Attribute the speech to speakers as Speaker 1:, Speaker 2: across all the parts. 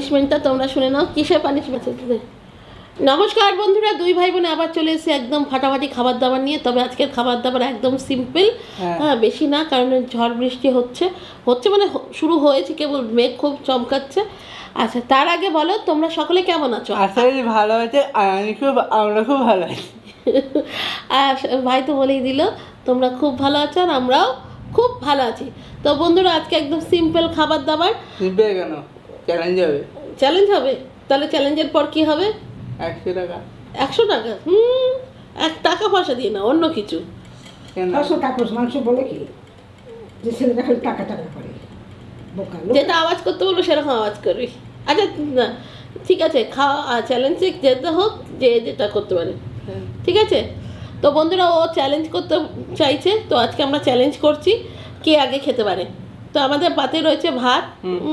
Speaker 1: পানিশমেন্টটা তোমরা শুনে নাও। কিসের পানিশমেন্ট? নমস্কার বন্ধুরা, দুই ভাই বোনে আবার চলে এসেছে একদম ফাটাফাটি খাবার দাবার নিয়ে। তবে আজকের খাবার দাবার একদম সিম্পল, হ্যাঁ বেশি না, কারণ ঝড় বৃষ্টি হচ্ছে মানে শুরু হয়েছে, কেবল মেঘ খুব চমকাচ্ছে। আচ্ছা, তার আগে বলো তোমরা সকলে কেমন আছো?
Speaker 2: আশা করি ভালো আছে, আর আমরা খুব ভালো আছি।
Speaker 1: আর ভাই তো বলেই দিল তোমরা খুব ভালো আছো আর আমরাও খুব ভালো আছি। তো বন্ধুরা, আজকে একদম সিম্পল খাবার দাবার।
Speaker 2: সিম্পল কেন? চ্যালেঞ্জ হবে।
Speaker 1: চ্যালেঞ্জ হবে? তাহলে চ্যালেঞ্জের পর কি হবে?
Speaker 2: 100 টাকা।
Speaker 1: 100 টাকা? এক টাকা পয়সা দিয়ে না, অন্য কিছু।
Speaker 3: 100 টাকা মাংস বলে কি যে ছেলেটা খালি টাকা টাকা করে, বোকা লোক।
Speaker 1: যেটা আওয়াজ করতে বলবো সেরকম আওয়াজ করবি। আচ্ছা না, ঠিক আছে, খাওয়া চ্যালেঞ্জে যেতে হোক, যে যেটা করতে পারে, ঠিক আছে। তো বন্ধুরা, ও চ্যালেঞ্জ করতে চাইছে, তো আজকে আমরা চ্যালেঞ্জ করছি কে আগে খেতে পারে। তো আমাদের পাতে রয়েছে ভাত।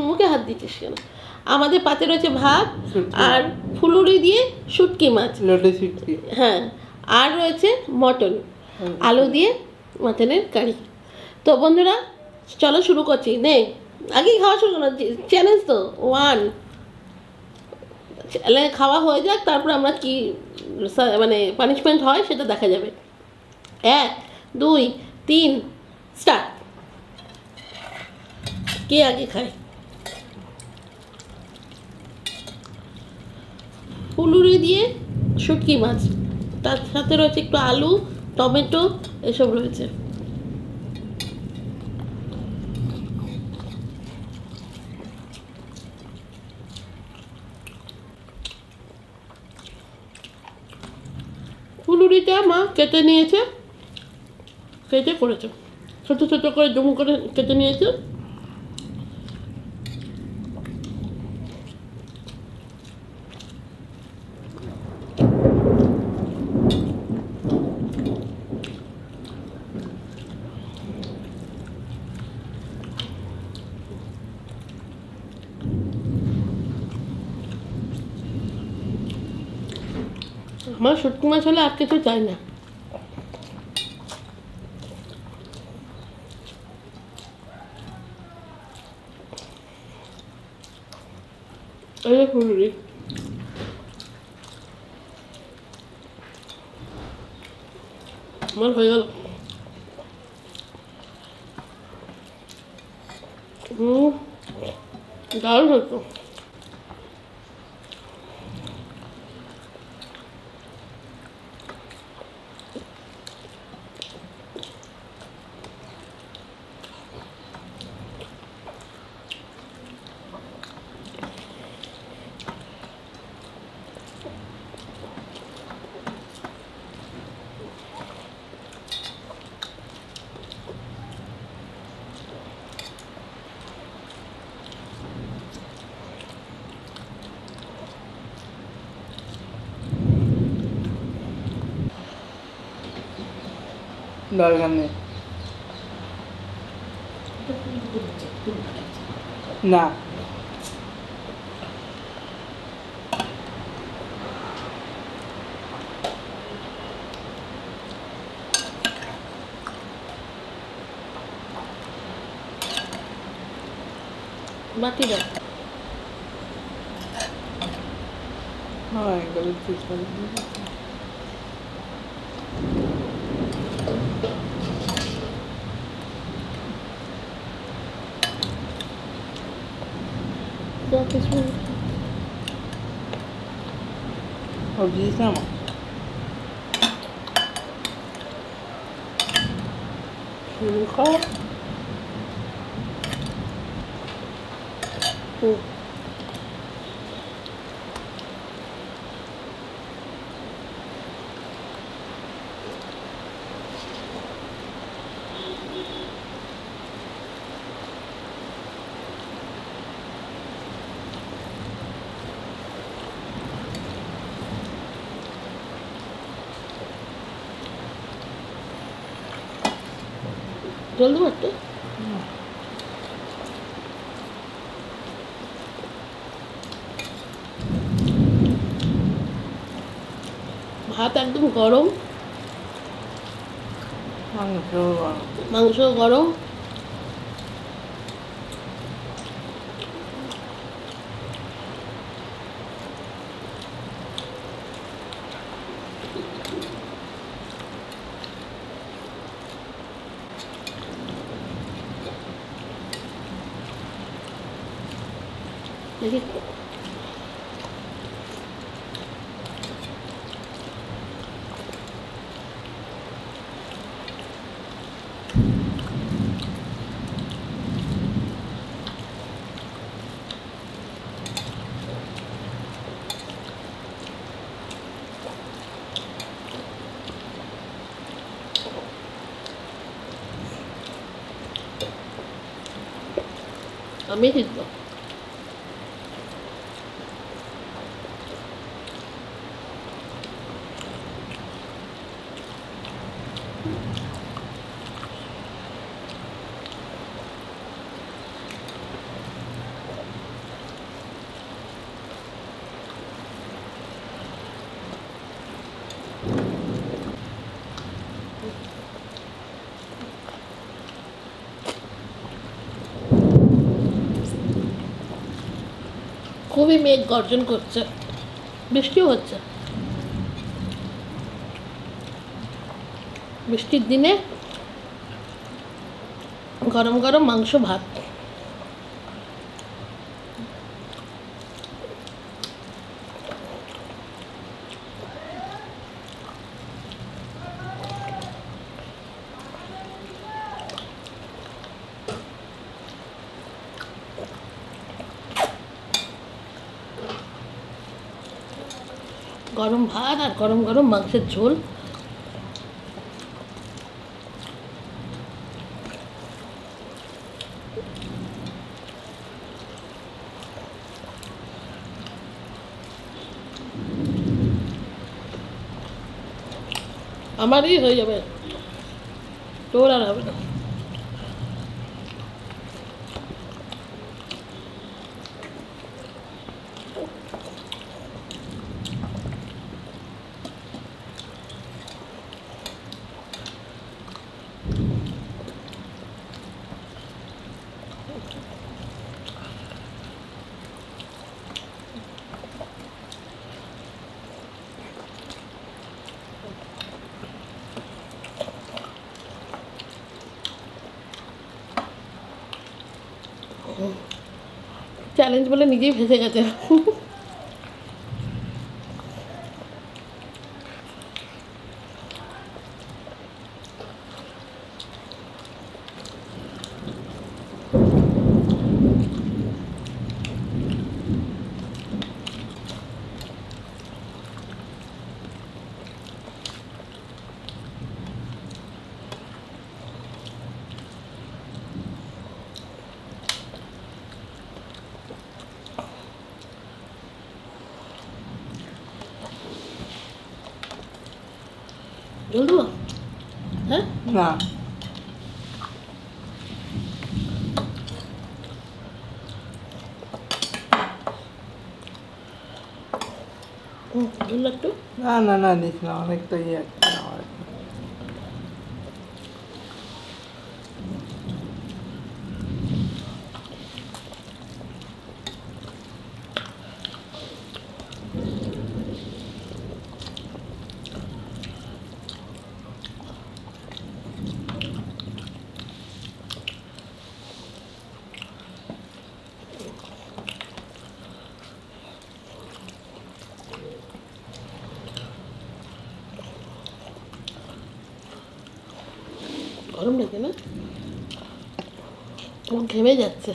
Speaker 1: মুখে হাত দিচ্ছিস কেন? আমাদের পাতে রয়েছে ভাত আর ফুলুরি দিয়ে শুটকি মাছ, হ্যাঁ, আর রয়েছে মটন, আলু দিয়ে মাটনের কারি। তো বন্ধুরা চলো শুরু করছি। নে আগেই খাওয়া শুরু করো, চ্যালেঞ্জ তো 1। খাওয়া হয়ে যাক, তারপর আমরা কি মানে পানিশমেন্ট হয় সেটা দেখা যাবে। 1 2 3 স্টার্ট। কে আগে খায়? ফুলুরি দিয়ে শুটকি মাছ, তার সাথে রয়েছে একটু আলু, টমেটো, এসব রয়েছে। ফুলুরিটা মা কেটে নিয়েছে, কেটে করেছে, ছোটো ছোটো করে ডুমো করে কেটে নিয়েছে। আমার শুটকি মাছ হলে আর কিছু চাই না। এই ফুলুরি আমার হয়ে গেল। দারুণ হতো।
Speaker 2: দরকার নেই না।
Speaker 1: বাকি দাও।
Speaker 2: হ্যাঁ, এগুলো চেষ্টা করি। দিয়েছিলাম
Speaker 1: শুরু কর। জলদি মারতে ভাত একদম গরম, মাংস গরম। দেখি আমি ঠিক তো খুবই মেঘ গর্জন করছে, বৃষ্টিও হচ্ছে। বৃষ্টির দিনে গরম গরম মাংস ভাত। গরম ভাত আর গরম গরম মাংসের ঝোল। আমারই হয়ে যাবে, তোর আর হবে না। চ্যালেঞ্জ বলে নিজেই ফেসে গেছে। জল দেবো? হ্যাঁ,
Speaker 2: না
Speaker 1: জল একটু।
Speaker 2: না না না দিস না, অনেকটা ইয়ে আছে আমার।
Speaker 1: গরম লাগে না, মুখ ঘেমে যাচ্ছে।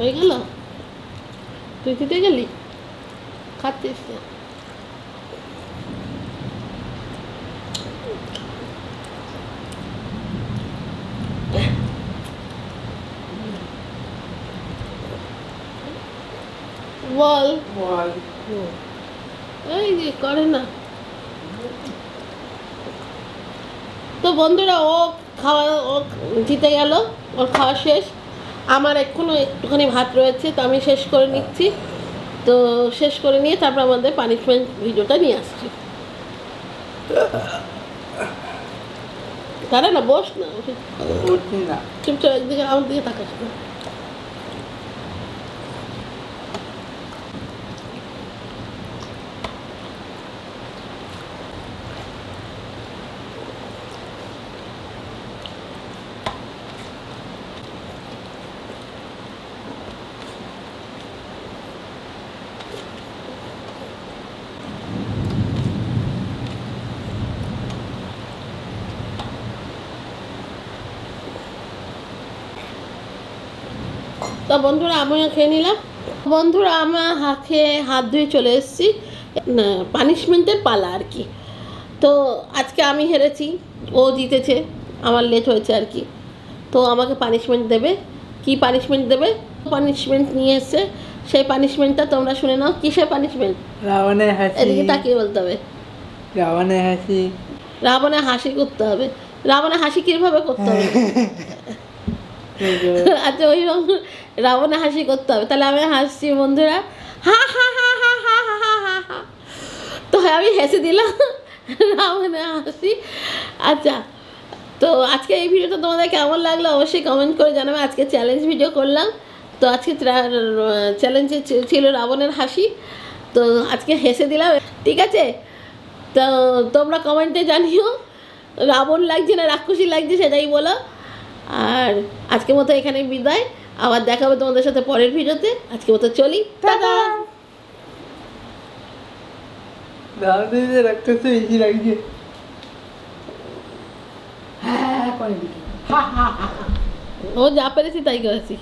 Speaker 1: হয়ে গেল? তুই দিতে গেলি? খাচ্ছিস না? বল। এই যে করে না। তো বন্ধুরা ও খাওয়া, ও জিতে গেল, ওর খাওয়া শেষ। আমার এখনও একটুখানি ভাত রয়েছে, তো আমি শেষ করে নিচ্ছি। তো শেষ করে নিয়ে তারপর আমাদের পানিশমেন্ট ভিডিওটা নিয়ে আসছি। তারা না, বস না,
Speaker 2: উঠছি না।
Speaker 1: চুপচাপ একদিকে আমার দিকে তাকাস না। তো বন্ধুরা আমিও খেয়ে নিলাম। বন্ধুরা আমার খেয়ে হাত ধুয়ে চলে এসেছি পানিশমেন্টের পালা আর কি। তো আজকে আমি হেরেছি, ও জিতেছে, আমার লেট হয়েছে আর কি। তো আমাকে পানিশমেন্ট দেবে। কি পানিশমেন্ট দেবে? পানিশমেন্ট নিয়ে এসছে, সেই পানিশমেন্টটা তোমরা শুনে নাও। কিসের পানিশমেন্ট?
Speaker 2: রাবণের হাসি।
Speaker 1: এদিকে তাকিয়ে বলতে হবে।
Speaker 2: রাবণের হাসি।
Speaker 1: রাবণের হাসি করতে হবে। রাবণের হাসি কীভাবে করতে হবে? আচ্ছা, ওই রাবণের হাসি করতে হবে। তাহলে আমি হাসছি বন্ধুরা, হা হা হা হা হা হা হা হা হা। তো আমি হেসে দিলাম রাবণের হাসি। আচ্ছা, তো আজকে এই ভিডিওটা তোমাদের কেমন লাগলো অবশ্যই কমেন্ট করে জানাবে। আজকে চ্যালেঞ্জ ভিডিও করলাম, তো আজকে চ্যালেঞ্জে ছিল রাবণের হাসি। তো আজকে হেসে দিলাম, ঠিক আছে? তো তোমরা কমেন্টে জানিও রাবণ লাগছে না রাক্ষসী লাগছে, সেটাই বলো। আর আজকের মতো এখানে বিদায়, আবার দেখা হবে তোমাদের সাথে পরের ভিডিওতে। আজকের মতো চলি, টাটা।
Speaker 2: রাবণের রাক্ষসে বেশি লাগছে।
Speaker 3: হ্যাঁ করে দিবি। হা হা হা।
Speaker 1: ও যা পেরেছি তাই করেছি।